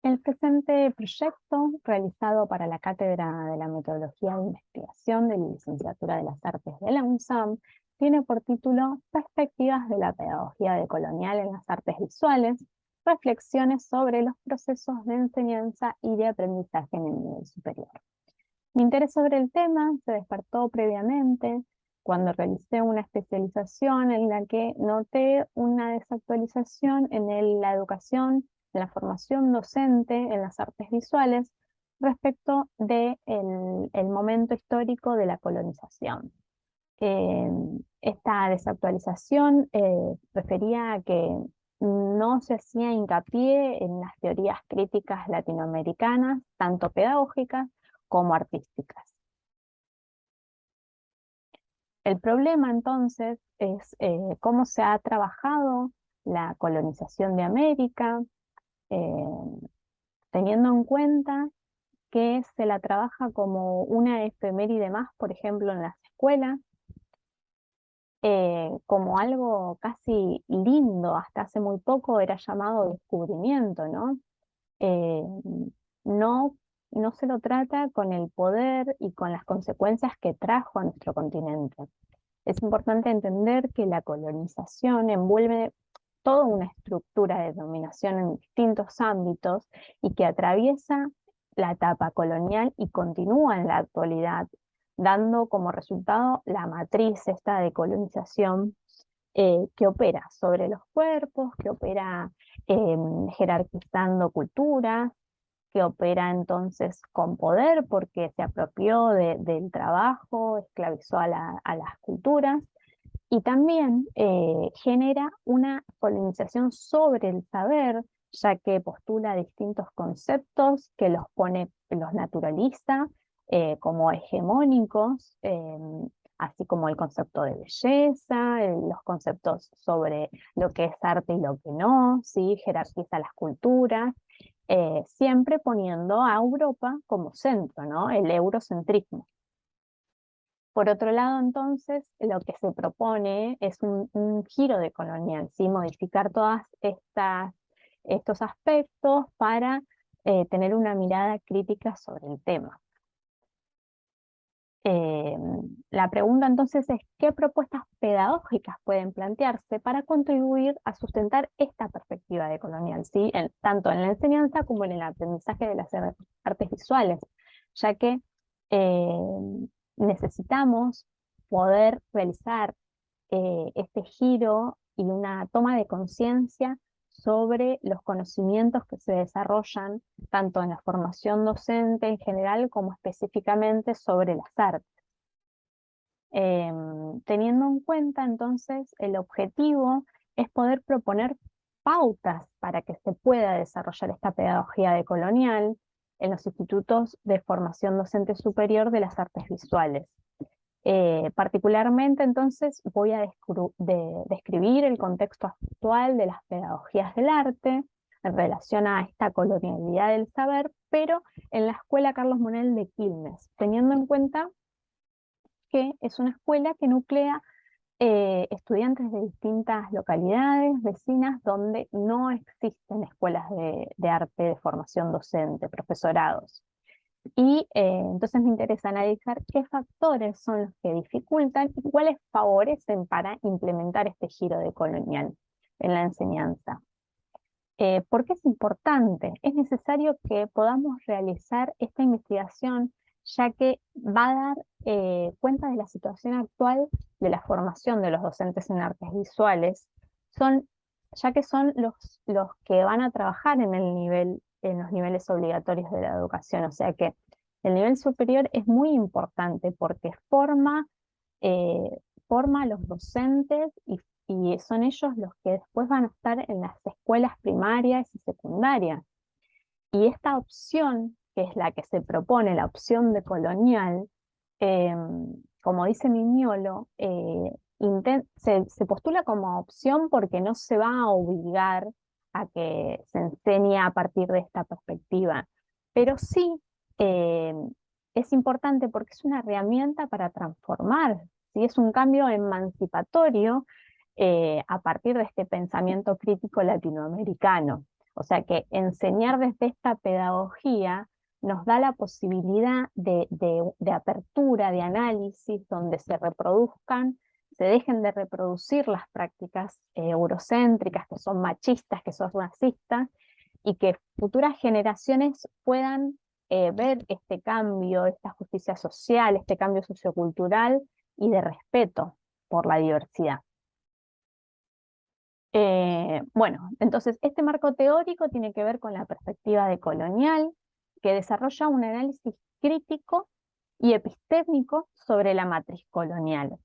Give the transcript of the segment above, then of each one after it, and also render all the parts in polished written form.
El presente proyecto, realizado para la Cátedra de la Metodología de Investigación de la Licenciatura de las Artes de la UNSAM, tiene por título Perspectivas de la Pedagogía decolonial en las Artes Visuales, reflexiones sobre los procesos de enseñanza y de aprendizaje en el nivel superior. Mi interés sobre el tema se despertó previamente cuando realicé una especialización en la que noté una desactualización en la educación, en la formación docente en las artes visuales respecto del el momento histórico de la colonización. Eh, Esta desactualización refería a que no se hacía hincapié en las teorías críticas latinoamericanas, tanto pedagógicas como artísticas. El problema entonces es cómo se ha trabajado la colonización de América, eh, teniendo en cuenta que se la trabaja como una efeméride más, por ejemplo, en las escuelas, como algo casi lindo. Hasta hace muy poco era llamado descubrimiento, ¿no? Eh, no, no se lo trata con el poder y con las consecuencias que trajo a nuestro continente. Es importante entender que la colonización envuelve toda una estructura de dominación en distintos ámbitos y que atraviesa la etapa colonial y continúa en la actualidad, dando como resultado la matriz esta de colonización que opera sobre los cuerpos, que opera eh, jerarquizando culturas, que opera entonces con poder porque se apropió del trabajo, esclavizó a las culturas y también genera una colonización sobre el saber, ya que postula distintos conceptos que los pone, los naturaliza como hegemónicos, así como el concepto de belleza, los conceptos sobre lo que es arte y lo que no, ¿sí? Jerarquiza las culturas, siempre poniendo a Europa como centro, ¿no? El eurocentrismo. Por otro lado, entonces, lo que se propone es un giro de colonial, ¿sí? Modificar todas estos aspectos para tener una mirada crítica sobre el tema. Eh, la pregunta entonces es, ¿qué propuestas pedagógicas pueden plantearse para contribuir a sustentar esta perspectiva de colonial, ¿sí? Tanto en la enseñanza como en el aprendizaje de las artes visuales, ya que eh, necesitamos poder realizar este giro y una toma de conciencia sobre los conocimientos que se desarrollan tanto en la formación docente en general como específicamente sobre las artes. Teniendo en cuenta entonces el objetivo es poder proponer pautas para que se pueda desarrollar esta pedagogía decolonial en los institutos de formación docente superior de las artes visuales. Particularmente, entonces, voy a describir el contexto actual de las pedagogías del arte en relación a esta colonialidad del saber, pero en la Escuela Carlos Monell de Quilmes, teniendo en cuenta que es una escuela que nuclea estudiantes de distintas localidades vecinas donde no existen escuelas de arte de formación docente, profesorados. Y entonces me interesa analizar qué factores son los que dificultan y cuáles favorecen para implementar este giro decolonial en la enseñanza. ¿Por qué es importante? Es necesario que podamos realizar esta investigación ya que va a dar cuenta de la situación actual de la formación de los docentes en artes visuales, ya que son los que van a trabajar en los niveles obligatorios de la educación. O sea que el nivel superior es muy importante porque eh, forma a los docentes y son ellos los que después van a estar en las escuelas primarias y secundarias. Y esta opción, que es la que se propone, la opción de colonial, eh, como dice Mignolo, se postula como opción porque no se va a obligar a que se enseñe a partir de esta perspectiva, pero sí eh, es importante porque es una herramienta para transformar, ¿sí? Es un cambio emancipatorio a partir de este pensamiento crítico latinoamericano. O sea que enseñar desde esta pedagogía nos da la posibilidad de apertura, de análisis, donde se reproduzcan, se dejen de reproducir las prácticas eurocéntricas, que son machistas, que son racistas, y que futuras generaciones puedan ver este cambio, esta justicia social, este cambio sociocultural y de respeto por la diversidad. Bueno, entonces este marco teórico tiene que ver con la perspectiva decolonial, que desarrolla un análisis crítico y epistémico sobre la matriz colonial.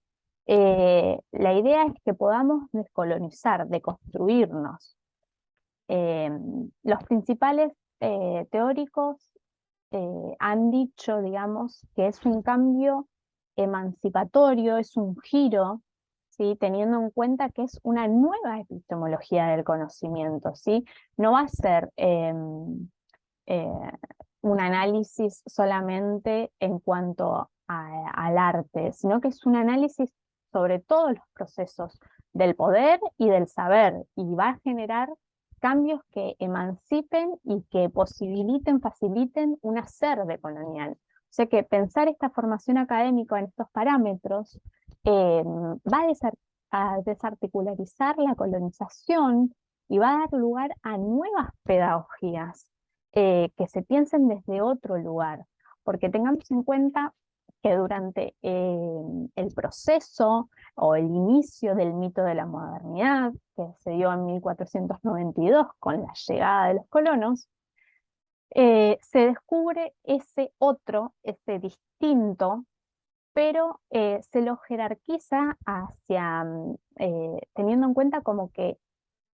La idea es que podamos descolonizar, deconstruirnos. Los principales teóricos han dicho, digamos, que es un cambio emancipatorio, es un giro, ¿sí? Teniendo en cuenta que es una nueva epistemología del conocimiento, ¿sí? No va a ser eh, un análisis solamente en cuanto al arte, sino que es un análisis sobre todos los procesos del poder y del saber, y va a generar cambios que emancipen y que posibiliten, faciliten un hacer decolonial. O sea que pensar esta formación académica en estos parámetros va a desarticularizar la colonización y va a dar lugar a nuevas pedagogías que se piensen desde otro lugar, porque tengamos en cuenta que durante el proceso o el inicio del mito de la modernidad, que se dio en 1492 con la llegada de los colonos, se descubre ese otro, ese distinto, pero se lo jerarquiza hacia, teniendo en cuenta como que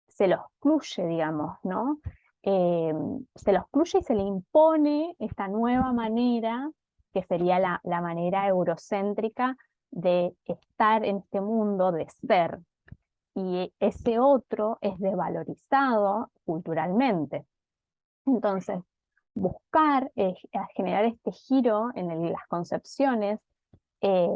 se lo excluye, digamos, ¿no? Se lo excluye y se le impone esta nueva manera, que sería la manera eurocéntrica de estar en este mundo, de ser. Y ese otro es desvalorizado culturalmente. Entonces, buscar generar este giro en las concepciones, eh,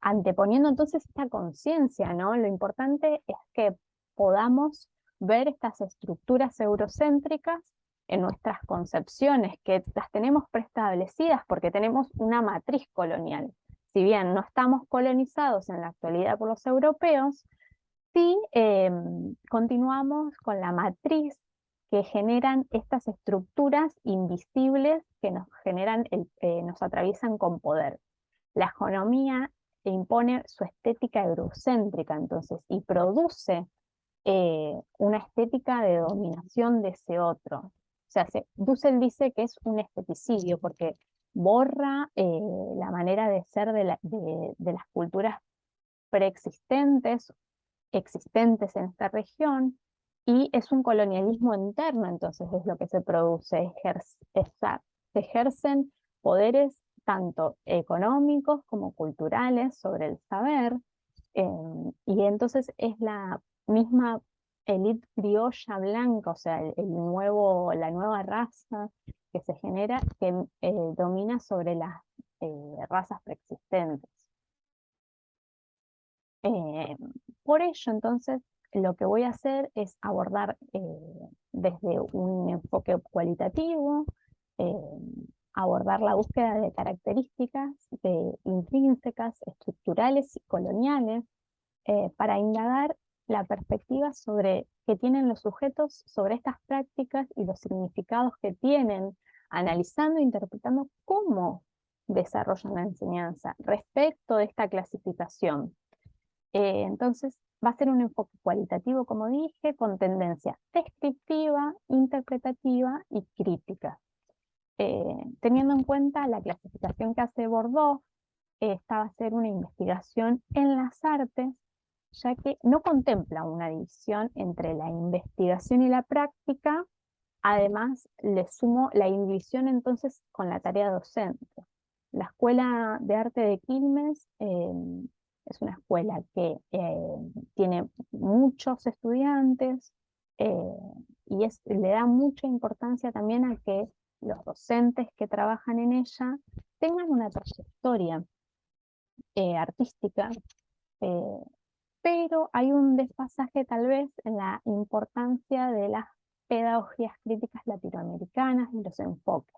anteponiendo entonces esta conciencia, ¿no? Lo importante es que podamos ver estas estructuras eurocéntricas en nuestras concepciones, que las tenemos preestablecidas porque tenemos una matriz colonial. Si bien no estamos colonizados en la actualidad por los europeos, sí continuamos con la matriz que generan estas estructuras invisibles que nos generan, nos atraviesan con poder. La economía impone su estética eurocéntrica, entonces, y produce una estética de dominación de ese otro. O sea, Dussel dice que es un esteticidio porque borra la manera de ser de las culturas preexistentes, existentes en esta región, y es un colonialismo interno, entonces es lo que se produce, se ejercen poderes tanto económicos como culturales sobre el saber, eh, y entonces es la misma élite criolla blanca, o sea, la nueva raza que se genera, que domina sobre las razas preexistentes. Eh, por ello, entonces, lo que voy a hacer es abordar desde un enfoque cualitativo, eh, abordar la búsqueda de características intrínsecas, estructurales y coloniales, para indagar la perspectiva que tienen los sujetos sobre estas prácticas y los significados que tienen, analizando e interpretando cómo desarrollan la enseñanza respecto de esta clasificación. Entonces, va a ser un enfoque cualitativo, como dije, con tendencia descriptiva, interpretativa y crítica. Teniendo en cuenta la clasificación que hace Bordeaux, esta va a ser una investigación en las artes, ya que no contempla una división entre la investigación y la práctica. Además, le sumo la división entonces con la tarea docente. La Escuela de Arte de Quilmes es una escuela que tiene muchos estudiantes, eh, y le da mucha importancia también a que los docentes que trabajan en ella tengan una trayectoria artística, eh, pero hay un desfasaje tal vez en la importancia de las pedagogías críticas latinoamericanas y los enfoques.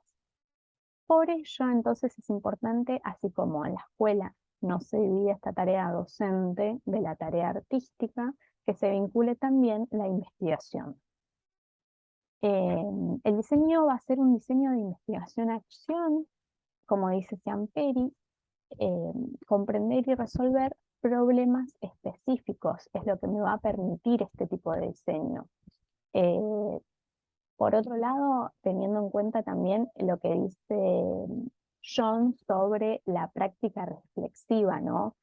Por ello, entonces, es importante, así como en la escuela no se divide esta tarea docente de la tarea artística, que se vincule también la investigación. El diseño va a ser un diseño de investigación-acción, como dice Ciamperi, comprender y resolver problemas específicos es lo que me va a permitir este tipo de diseño. Por otro lado, teniendo en cuenta también lo que dice John sobre la práctica reflexiva, ¿no?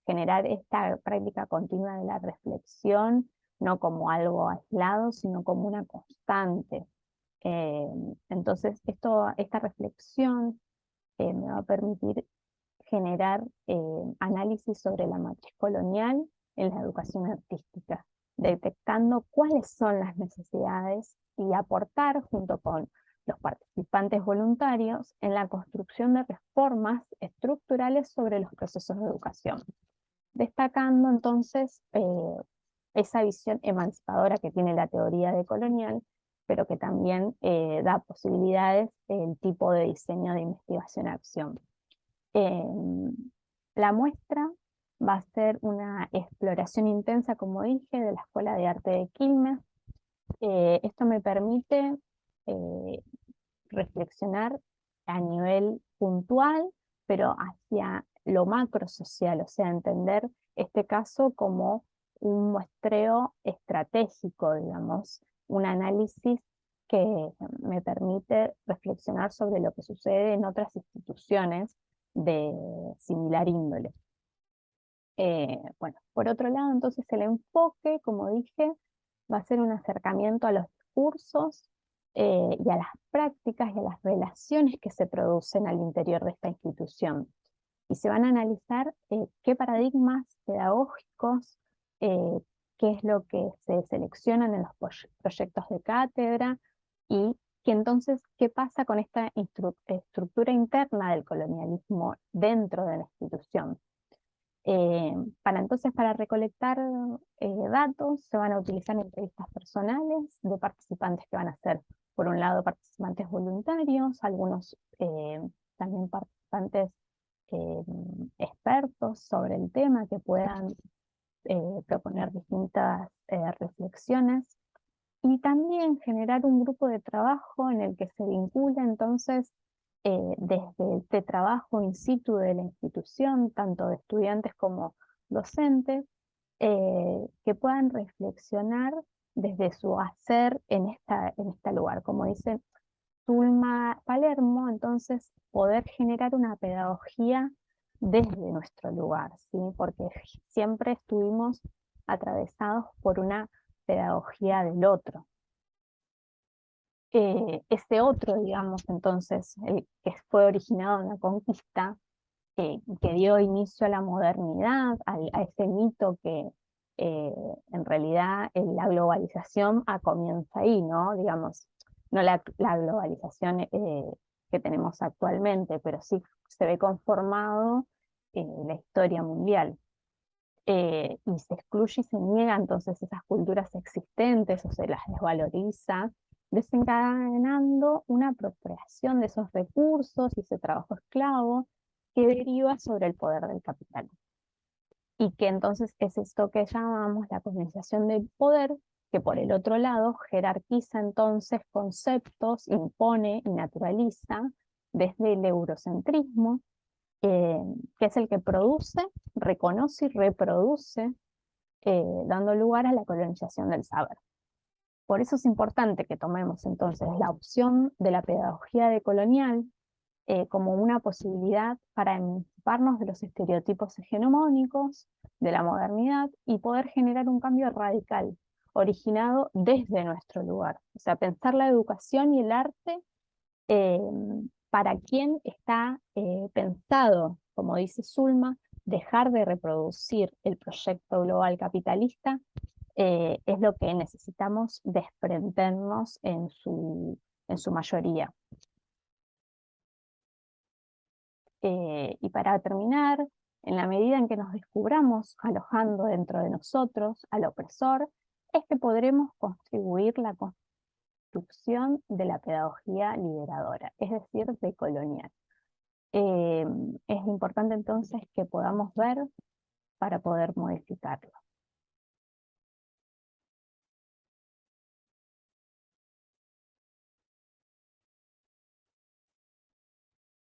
Generar esta práctica continua de la reflexión, no como algo aislado, sino como una constante. Entonces, esta reflexión me va a permitir generar análisis sobre la matriz colonial en la educación artística, detectando cuáles son las necesidades y aportar junto con los participantes voluntarios en la construcción de reformas estructurales sobre los procesos de educación, destacando entonces esa visión emancipadora que tiene la teoría decolonial, pero que también da posibilidades el tipo de diseño de investigación-acción. La muestra va a ser una exploración intensa, como dije, de la Escuela de Arte de Quilmes. Esto me permite reflexionar a nivel puntual, pero hacia lo macro social, o sea, entender este caso como un muestreo estratégico, digamos, un análisis que me permite reflexionar sobre lo que sucede en otras instituciones de similar índole. Bueno, por otro lado, entonces el enfoque, como dije, va a ser un acercamiento a los discursos y a las prácticas y a las relaciones que se producen al interior de esta institución. Y se van a analizar qué paradigmas pedagógicos, eh, qué es lo que se seleccionan en los proyectos de cátedra y que entonces qué pasa con esta estructura interna del colonialismo dentro de la institución. Para recolectar datos se van a utilizar entrevistas personales de participantes que van a ser, por un lado, participantes voluntarios, algunos también participantes expertos sobre el tema que puedan proponer distintas reflexiones y también generar un grupo de trabajo en el que se vincula entonces desde este trabajo in situ de la institución, tanto de estudiantes como docentes, que puedan reflexionar desde su hacer en este lugar. Como dice Zulma Palermo, entonces poder generar una pedagogía desde nuestro lugar, ¿sí? Porque siempre estuvimos atravesados por una pedagogía del otro. Ese otro, digamos, entonces, el que fue originado en la conquista, que dio inicio a la modernidad, a ese mito que en realidad la globalización comienza ahí, ¿no? Digamos, no la globalización que tenemos actualmente, pero sí se ve conformado la historia mundial. Y se excluye y se niega entonces esas culturas existentes o se las desvaloriza, desencadenando una apropiación de esos recursos y ese trabajo esclavo que deriva sobre el poder del capital. Y que entonces es esto que llamamos la colonización del poder, que por el otro lado jerarquiza entonces conceptos, impone y naturaliza desde el eurocentrismo, que es el que produce, reconoce y reproduce, dando lugar a la colonización del saber. Por eso es importante que tomemos entonces la opción de la pedagogía decolonial como una posibilidad para emanciparnos de los estereotipos hegemónicos de la modernidad y poder generar un cambio radical, originado desde nuestro lugar. O sea, pensar la educación y el arte eh, para quien está pensado, como dice Zulma, dejar de reproducir el proyecto global capitalista, es lo que necesitamos desprendernos en su mayoría. Y para terminar, en la medida en que nos descubramos alojando dentro de nosotros al opresor, es que podremos contribuir construcción de la pedagogía liberadora, es decir, decolonial. Es importante entonces que podamos ver para poder modificarlo.